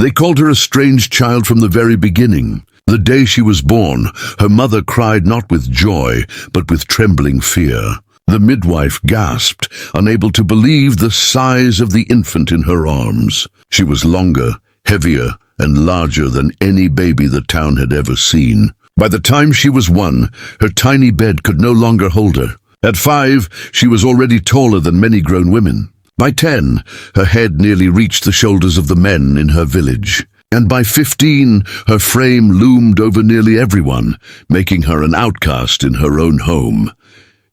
They called her a strange child from the very beginning. The day she was born, her mother cried not with joy, but with trembling fear. The midwife gasped, unable to believe the size of the infant in her arms. She was longer, heavier, and larger than any baby the town had ever seen. By the time she was 1, her tiny bed could no longer hold her. At 5, she was already taller than many grown women. By 10, her head nearly reached the shoulders of the men in her village. And by 15, her frame loomed over nearly everyone, making her an outcast in her own home.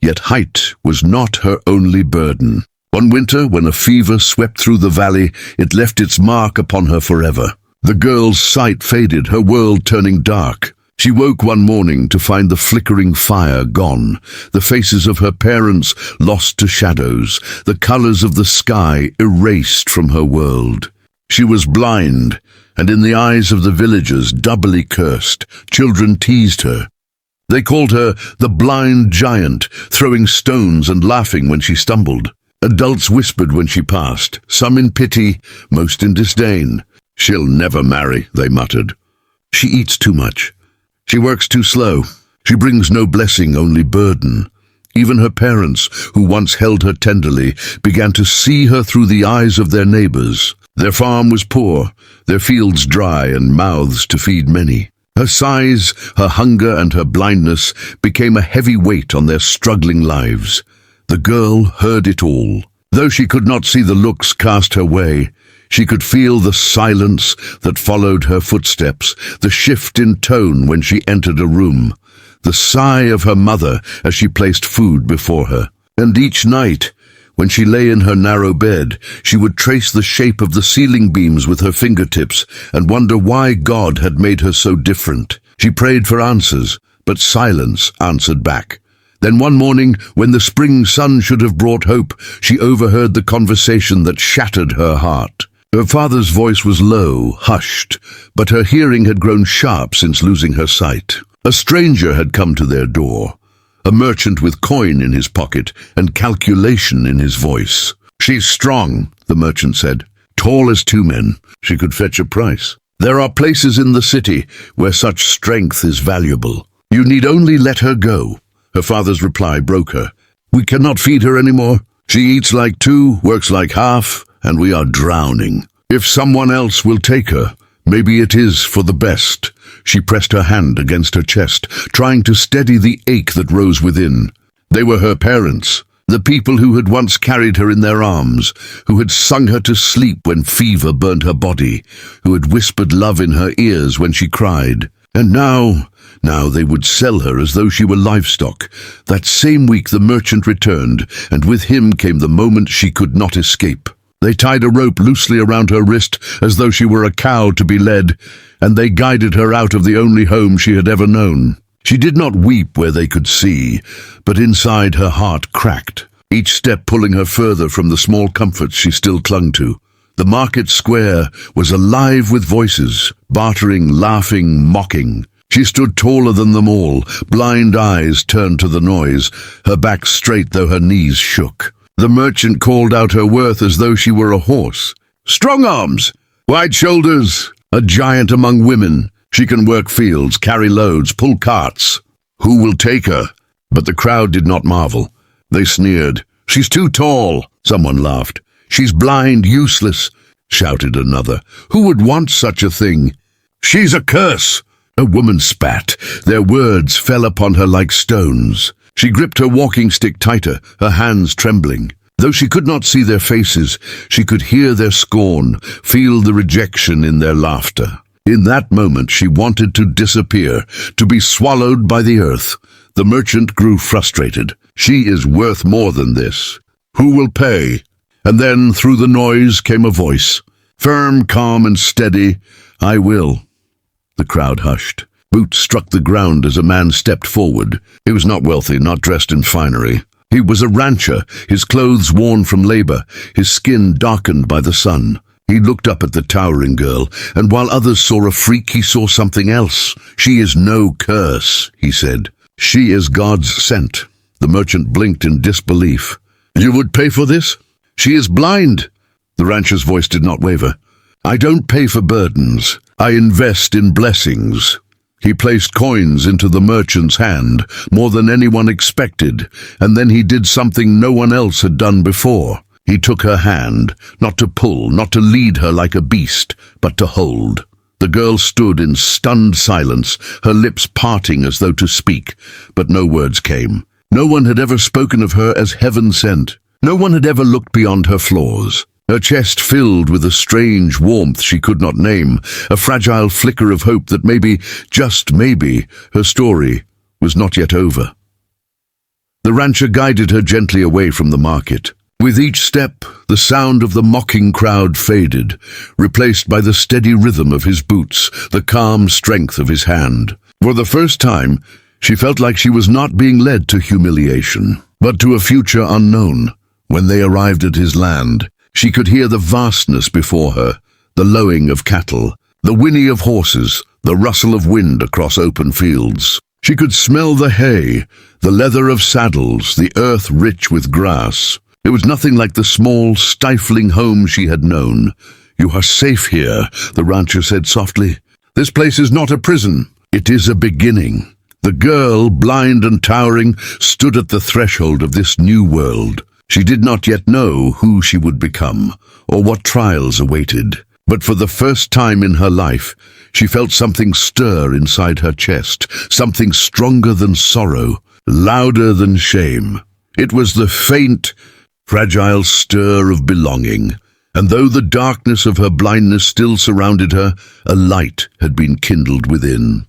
Yet height was not her only burden. One winter, when a fever swept through the valley, it left its mark upon her forever. The girl's sight faded, her world turning dark. She woke one morning to find the flickering fire gone, the faces of her parents lost to shadows, the colors of the sky erased from her world. She was blind, and in the eyes of the villagers doubly cursed. Children teased her. They called her the blind giant, throwing stones and laughing when she stumbled. Adults whispered when she passed, some in pity, most in disdain. "She'll never marry," they muttered. "She eats too much. She works too slow. She brings no blessing, only burden." Even her parents, who once held her tenderly, began to see her through the eyes of their neighbors. Their farm was poor, their fields dry, and mouths to feed many. Her size, her hunger, and her blindness became a heavy weight on their struggling lives. The girl heard it all. Though she could not see the looks cast her way, she could feel the silence that followed her footsteps, the shift in tone when she entered a room, the sigh of her mother as she placed food before her. And each night, when she lay in her narrow bed, she would trace the shape of the ceiling beams with her fingertips and wonder why God had made her so different. She prayed for answers, but silence answered back. Then one morning, when the spring sun should have brought hope, she overheard the conversation that shattered her heart. Her father's voice was low, hushed, but her hearing had grown sharp since losing her sight. A stranger had come to their door, a merchant with coin in his pocket and calculation in his voice. "She's strong," the merchant said. "Tall as 2 men. She could fetch a price. There are places in the city where such strength is valuable. You need only let her go." Her father's reply broke her. "We cannot feed her anymore. She eats like 2, works like half, and we are drowning. If someone else will take her, maybe it is for the best." She pressed her hand against her chest, trying to steady the ache that rose within. They were her parents, the people who had once carried her in their arms, who had sung her to sleep when fever burned her body, who had whispered love in her ears when she cried. And now they would sell her as though she were livestock. That same week the merchant returned, and with him came the moment she could not escape. They tied a rope loosely around her wrist as though she were a cow to be led, and they guided her out of the only home she had ever known. She did not weep where they could see, but inside her heart cracked, each step pulling her further from the small comforts she still clung to. The market square was alive with voices, bartering, laughing, mocking. She stood taller than them all, blind eyes turned to the noise, her back straight though her knees shook. The merchant called out her worth as though she were a horse. "Strong arms, wide shoulders, a giant among women. She can work fields, carry loads, pull carts. Who will take her?" But the crowd did not marvel. They sneered. "She's too tall," someone laughed. "She's blind, useless," shouted another. "Who would want such a thing?" "She's a curse," a woman spat. Their words fell upon her like stones. She gripped her walking stick tighter, her hands trembling. Though she could not see their faces, she could hear their scorn, feel the rejection in their laughter. In that moment she wanted to disappear, to be swallowed by the earth. The merchant grew frustrated. "She is worth more than this. Who will pay?" And then through the noise came a voice, firm, calm, and steady. "I will." The crowd hushed. Boots struck the ground as a man stepped forward. He was not wealthy, not dressed in finery. He was a rancher, his clothes worn from labor, his skin darkened by the sun. He looked up at the towering girl, and while others saw a freak, he saw something else. "She is no curse," he said. "She is God's sent." The merchant blinked in disbelief. "You would pay for this? She is blind." The rancher's voice did not waver. I don't pay for burdens. I invest in blessings." He placed coins into the merchant's hand, more than anyone expected, and then he did something no one else had done before. He took her hand, not to pull, not to lead her like a beast, but to hold. The girl stood in stunned silence, her lips parting as though to speak, but no words came. No one had ever spoken of her as heaven sent. No one had ever looked beyond her flaws. Her chest filled with a strange warmth she could not name, a fragile flicker of hope that maybe, just maybe, her story was not yet over. The rancher guided her gently away from the market. With each step, the sound of the mocking crowd faded, replaced by the steady rhythm of his boots, the calm strength of his hand. For the first time, she felt like she was not being led to humiliation, but to a future unknown. When they arrived at his land, she could hear the vastness before her, the lowing of cattle, the whinny of horses, the rustle of wind across open fields. She could smell the hay, the leather of saddles, the earth rich with grass. It was nothing like the small, stifling home she had known. "You are safe here," the rancher said softly. "This place is not a prison. It is a beginning." The girl, blind and towering, stood at the threshold of this new world. She did not yet know who she would become, or what trials awaited. But for the first time in her life, she felt something stir inside her chest, something stronger than sorrow, louder than shame. It was the faint, fragile stir of belonging, and though the darkness of her blindness still surrounded her, a light had been kindled within.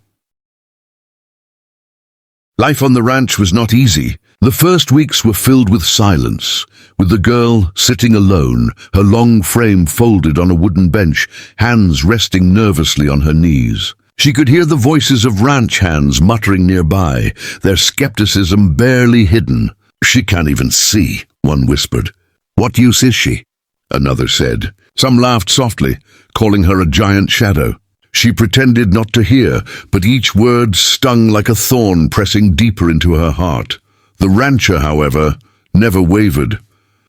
Life on the ranch was not easy. The first weeks were filled with silence, with the girl sitting alone, her long frame folded on a wooden bench, hands resting nervously on her knees. She could hear the voices of ranch hands muttering nearby, their skepticism barely hidden. "She can't even see," one whispered. "What use is she?" another said. Some laughed softly, calling her a giant shadow. She pretended not to hear, but each word stung like a thorn pressing deeper into her heart. The rancher, however, never wavered.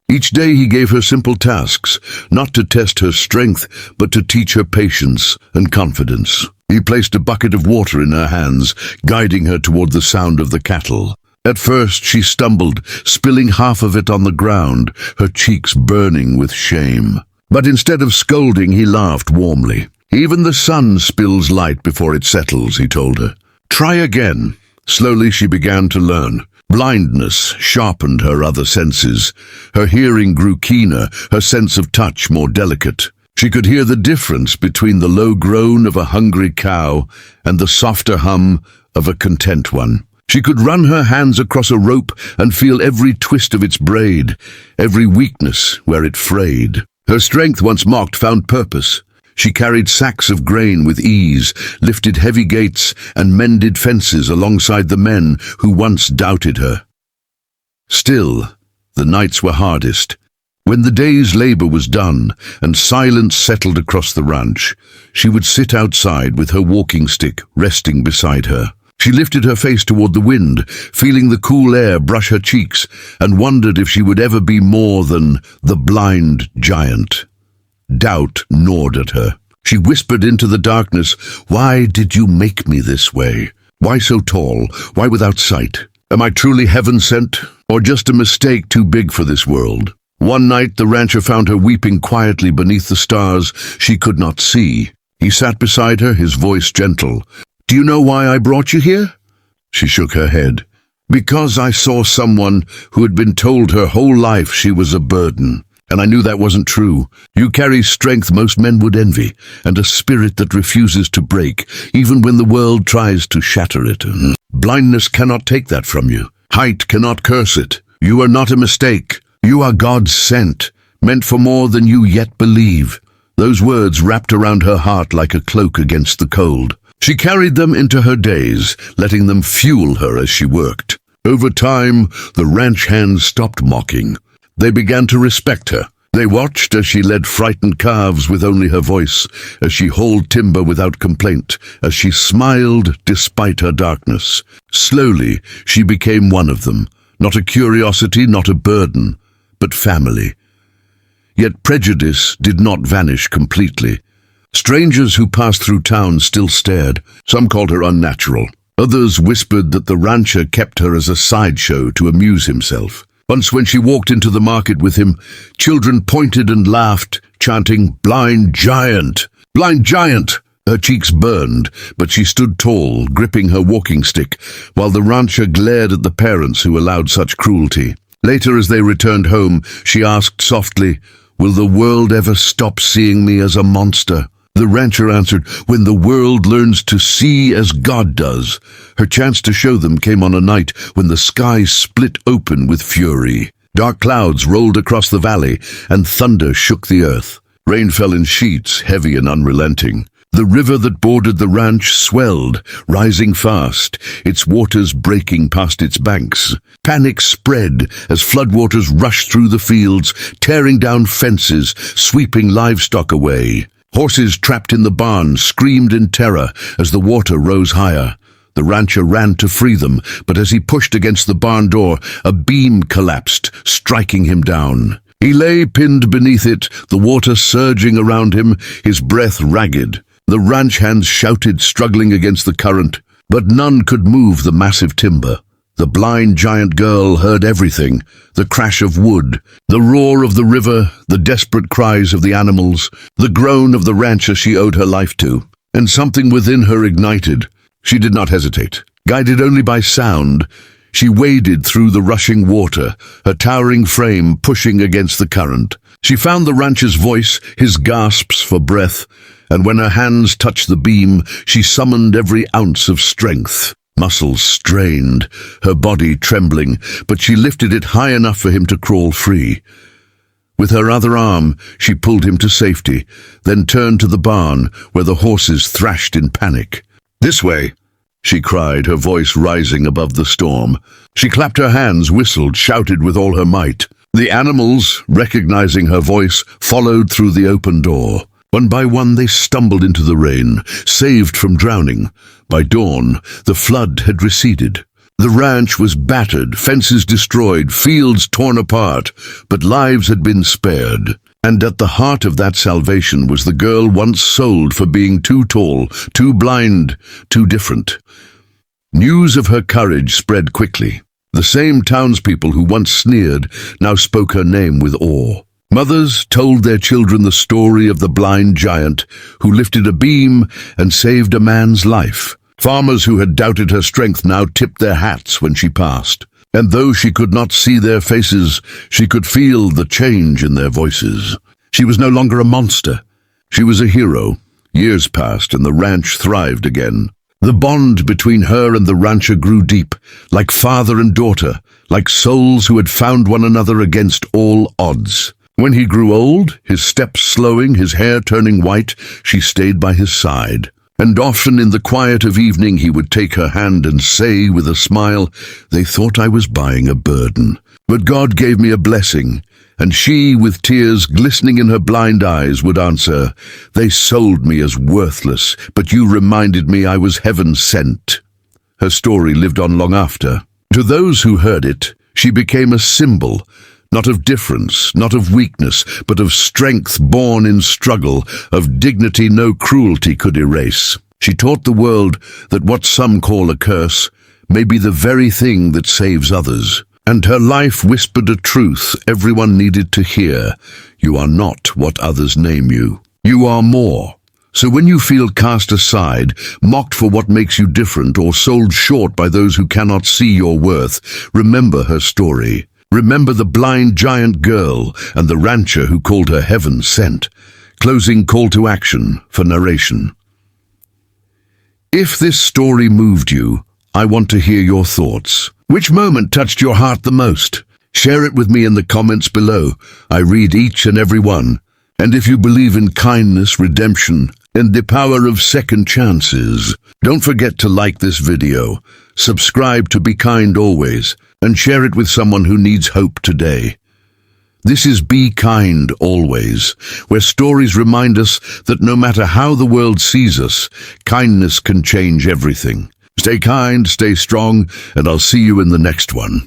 Each day he gave her simple tasks, not to test her strength, but to teach her patience and confidence. He placed a bucket of water in her hands, guiding her toward the sound of the cattle. At first she stumbled, spilling half of it on the ground, her cheeks burning with shame. But instead of scolding, he laughed warmly. "Even the sun spills light before it settles," he told her. "Try again." Slowly she began to learn. Blindness sharpened her other senses. Her hearing grew keener, her sense of touch more delicate. She could hear the difference between the low groan of a hungry cow and the softer hum of a content one. She could run her hands across a rope and feel every twist of its braid, every weakness where it frayed. Her strength, once mocked, found purpose. She carried sacks of grain with ease, lifted heavy gates, and mended fences alongside the men who once doubted her. Still, the nights were hardest. When the day's labor was done and silence settled across the ranch, she would sit outside with her walking stick resting beside her. She lifted her face toward the wind, feeling the cool air brush her cheeks, and wondered if she would ever be more than the blind giant. Doubt gnawed at her. She whispered into the darkness, "Why did you make me this way? Why so tall? Why without sight? Am I truly heaven sent, or just a mistake too big for this world?" One night the rancher found her weeping quietly beneath the stars she could not see. He sat beside her, his voice gentle. "Do you know why I brought you here?" She shook her head. "Because I saw someone who had been told her whole life she was a burden. And I knew that wasn't true. You carry strength most men would envy, and a spirit that refuses to break, even when the world tries to shatter it. Blindness cannot take that from you. Height cannot curse it. You are not a mistake. You are God's sent, meant for more than you yet believe." Those words wrapped around her heart like a cloak against the cold. She carried them into her days, letting them fuel her as she worked. Over time, the ranch hands stopped mocking. They began to respect her. They watched as she led frightened calves with only her voice, as she hauled timber without complaint, as she smiled despite her darkness. Slowly, she became one of them, not a curiosity, not a burden, but family. Yet prejudice did not vanish completely. Strangers who passed through town still stared. Some called her unnatural. Others whispered that the rancher kept her as a sideshow to amuse himself. Once when she walked into the market with him, children pointed and laughed, chanting, "Blind giant! Blind giant!" Her cheeks burned, but she stood tall, gripping her walking stick, while the rancher glared at the parents who allowed such cruelty. Later, as they returned home, she asked softly, "Will the world ever stop seeing me as a monster?" The rancher answered, "When the world learns to see as God does." Her chance to show them came on a night when the sky split open with fury. Dark clouds rolled across the valley, and thunder shook the earth. Rain fell in sheets, heavy and unrelenting. The river that bordered the ranch swelled, rising fast, its waters breaking past its banks. Panic spread as floodwaters rushed through the fields, tearing down fences, sweeping livestock away. Horses trapped in the barn screamed in terror as the water rose higher. The rancher ran to free them, but as he pushed against the barn door, a beam collapsed, striking him down. He lay pinned beneath it, the water surging around him, his breath ragged. The ranch hands shouted, struggling against the current, but none could move the massive timber. The blind giant girl heard everything, the crash of wood, the roar of the river, the desperate cries of the animals, the groan of the rancher she owed her life to, and something within her ignited. She did not hesitate. Guided only by sound, she waded through the rushing water, her towering frame pushing against the current. She found the rancher's voice, his gasps for breath, and when her hands touched the beam, she summoned every ounce of strength. Muscles strained, her body trembling, but she lifted it high enough for him to crawl free. With her other arm, she pulled him to safety, then turned to the barn, where the horses thrashed in panic. "This way!" she cried, her voice rising above the storm. She clapped her hands, whistled, shouted with all her might. The animals, recognizing her voice, followed through the open door. One by one they stumbled into the rain, saved from drowning. By dawn, the flood had receded. The ranch was battered, fences destroyed, fields torn apart, but lives had been spared. And at the heart of that salvation was the girl once sold for being too tall, too blind, too different. News of her courage spread quickly. The same townspeople who once sneered now spoke her name with awe. Mothers told their children the story of the blind giant who lifted a beam and saved a man's life. Farmers who had doubted her strength now tipped their hats when she passed. And though she could not see their faces, she could feel the change in their voices. She was no longer a monster. She was a hero. Years passed and the ranch thrived again. The bond between her and the rancher grew deep, like father and daughter, like souls who had found one another against all odds. When he grew old, his steps slowing, his hair turning white, she stayed by his side. And often in the quiet of evening he would take her hand and say with a smile, "They thought I was buying a burden. But God gave me a blessing." And she, with tears glistening in her blind eyes, would answer, "They sold me as worthless, but you reminded me I was heaven sent." Her story lived on long after. To those who heard it, she became a symbol, not of difference, not of weakness, but of strength born in struggle, of dignity no cruelty could erase. She taught the world that what some call a curse may be the very thing that saves others. And her life whispered a truth everyone needed to hear. You are not what others name you. You are more. So when you feel cast aside, mocked for what makes you different, or sold short by those who cannot see your worth, remember her story. Remember the blind giant girl and the rancher who called her heaven sent. Closing call to action for narration. If this story moved you, I want to hear your thoughts. Which moment touched your heart the most? Share it with me in the comments below. I read each and every one. And if you believe in kindness, redemption, and the power of second chances, don't forget to like this video, subscribe to Be Kind Always, and share it with someone who needs hope today. This is Be Kind Always, where stories remind us that no matter how the world sees us, kindness can change everything. Stay kind, stay strong, and I'll see you in the next one.